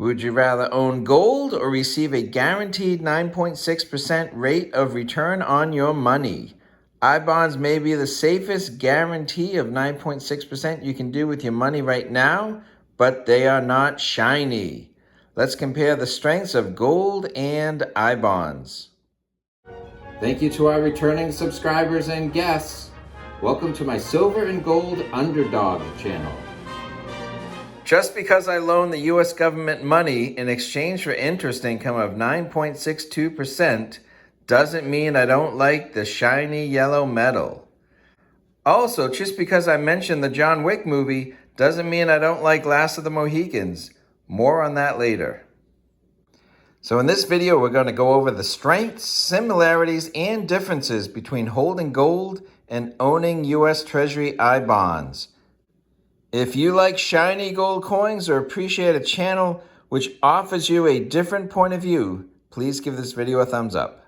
Would you rather own gold or receive a guaranteed 9.6% rate of return on your money? I-bonds may be the safest guarantee of 9.6% you can do with your money right now, but they are not shiny. Let's compare the strengths of gold and I-bonds. Thank you to our returning subscribers and guests. Welcome to my Silver and Gold Underdog channel. Just because I loan the U.S. government money in exchange for interest income of 9.62% doesn't mean I don't like the shiny yellow metal. Also, just because I mentioned the John Wick movie doesn't mean I don't like Last of the Mohicans. More on that later. So in this video, we're going to go over the strengths, similarities, and differences between holding gold and owning US Treasury I-Bonds. If you like shiny gold coins or appreciate a channel which offers you a different point of view, please give this video a thumbs up.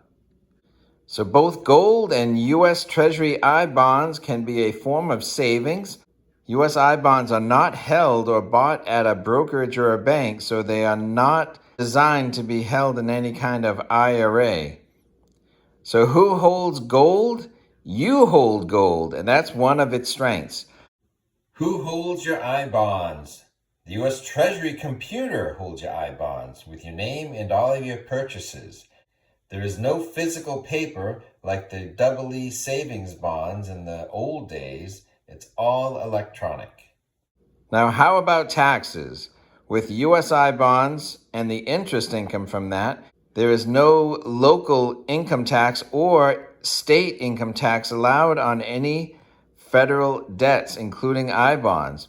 So both gold and US Treasury I-Bonds can be a form of savings. US I-Bonds are not held or bought at a brokerage or a bank, so they are not designed to be held in any kind of IRA. So who holds gold? You hold gold, and that's one of its strengths. Who holds your I-bonds? The US Treasury computer holds your I-bonds with your name and all of your purchases. There is no physical paper like the EE savings bonds in the old days. It's all electronic. Now, how about taxes? With US I-bonds and the interest income from that, there is no local income tax or state income tax allowed on any federal debts, including I-bonds.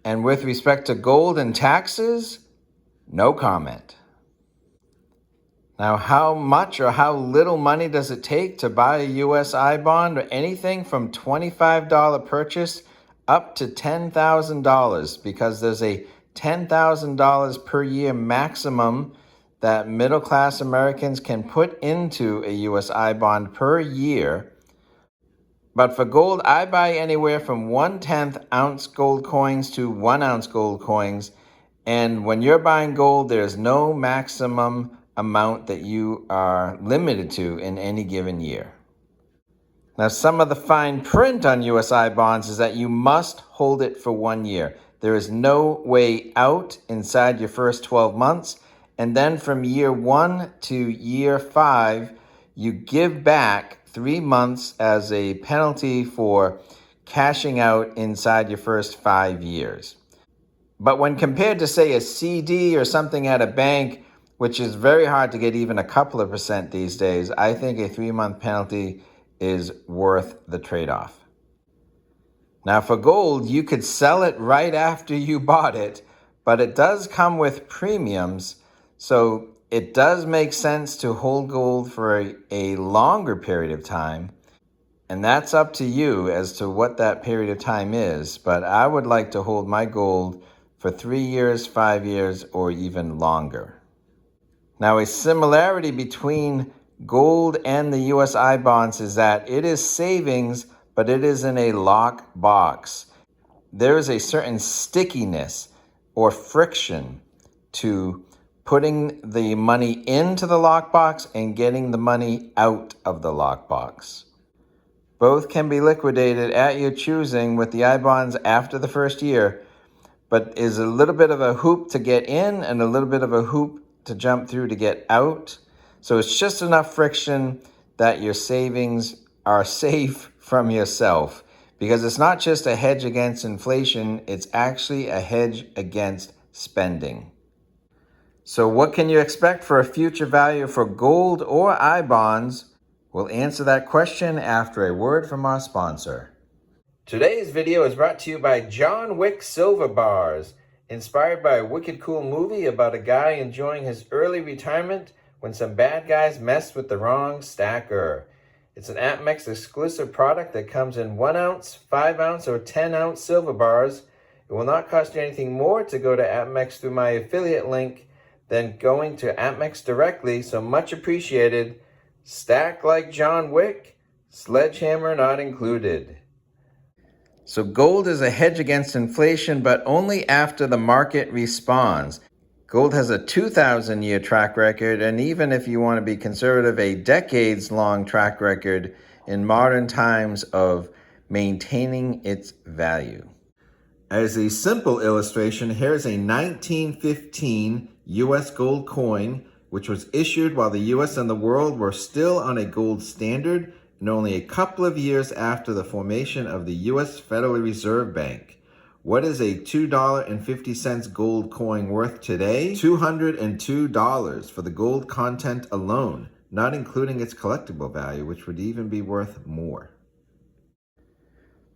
And with respect to gold and taxes, no comment. Now, how much or how little money does it take to buy a US I-bond? Or anything from $25 purchase up to $10,000, because there's a $10,000 per year maximum that middle-class Americans can put into a US I-bond per year. But for gold, I buy anywhere from 1/10 ounce gold coins to 1 ounce gold coins. And when you're buying gold, there's no maximum amount that you are limited to in any given year. Now, some of the fine print on US I-bonds is that you must hold it for 1 year. There is no way out inside your first 12 months. And then from year 1 to year 5, you give back 3 months as a penalty for cashing out inside your first 5 years. But when compared to, say, a CD or something at a bank, which is very hard to get even a couple of percent these days, I think a 3-month penalty is worth the trade-off. Now, for gold, you could sell it right after you bought it, but it does come with premiums, so it does make sense to hold gold for a longer period of time, and that's up to you as to what that period of time is. But I would like to hold my gold for 3 years, 5 years, or even longer. Now, a similarity between gold and the US I-bonds is that it is savings, but it is in a lock box. There is a certain stickiness or friction to putting the money into the lockbox and getting the money out of the lockbox. Both can be liquidated at your choosing with the I-bonds after the first year, but is a little bit of a hoop to get in and a little bit of a hoop to jump through to get out. So it's just enough friction that your savings are safe from yourself, because it's not just a hedge against inflation, it's actually a hedge against spending. So what can you expect for a future value for gold or I-bonds? We'll answer that question after a word from our sponsor. Today's video is brought to you by John Wick Silver Bars, inspired by a wicked cool movie about a guy enjoying his early retirement when some bad guys messed with the wrong stacker. It's an APMEX exclusive product that comes in 1 ounce, 5 ounce, or 10 ounce silver bars. It will not cost you anything more to go to APMEX through my affiliate link than going to APMEX directly, so much appreciated. Stack like John Wick, sledgehammer not included. So gold is a hedge against inflation, but only after the market responds. Gold has a 2,000-year track record, and even if you want to be conservative, a decades-long track record in modern times of maintaining its value. As a simple illustration, here's a 1915 US gold coin, which was issued while the US and the world were still on a gold standard and only a couple of years after the formation of the US Federal Reserve Bank. What is a $2.50 gold coin worth today? $202 for the gold content alone, not including its collectible value, which would even be worth more.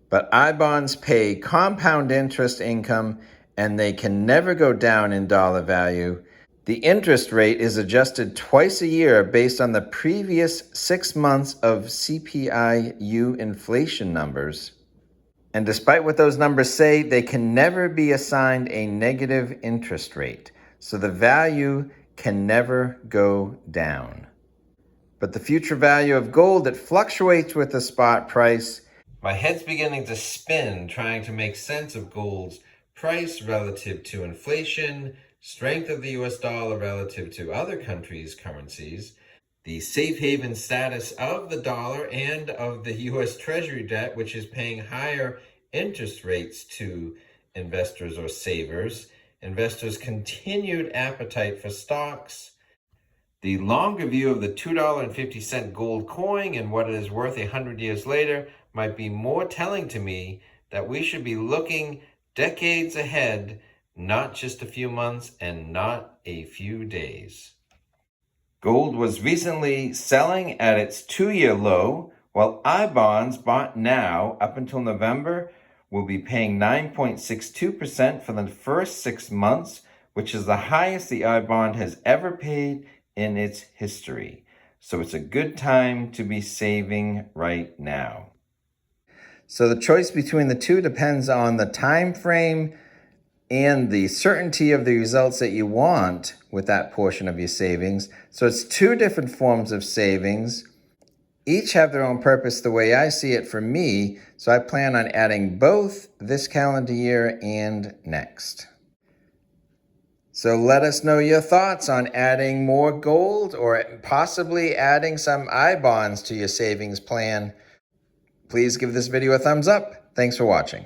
But I-bonds pay compound interest income, and they can never go down in dollar value. The interest rate is adjusted twice a year based on the previous 6 months of CPI-U inflation numbers. And despite what those numbers say, they can never be assigned a negative interest rate. So the value can never go down. But the future value of gold, it fluctuates with the spot price. My head's beginning to spin trying to make sense of gold's price relative to inflation, strength of the US dollar relative to other countries' currencies, the safe haven status of the dollar and of the US Treasury debt, which is paying higher interest rates to investors or savers, investors' continued appetite for stocks, the longer view of the $2.50 gold coin and what it is worth 100 years later might be more telling to me that we should be looking decades ahead, not just a few months and not a few days. Gold was recently selling at its 2-year low, while I-bonds bought now up until November will be paying 9.62% for the first 6 months, which is the highest the I-bond has ever paid in its history. So it's a good time to be saving right now. So the choice between the two depends on the time frame and the certainty of the results that you want with that portion of your savings. So it's two different forms of savings. Each have their own purpose the way I see it for me. So I plan on adding both this calendar year and next. So let us know your thoughts on adding more gold or possibly adding some I-bonds to your savings plan. Please give this video a thumbs up. Thanks for watching.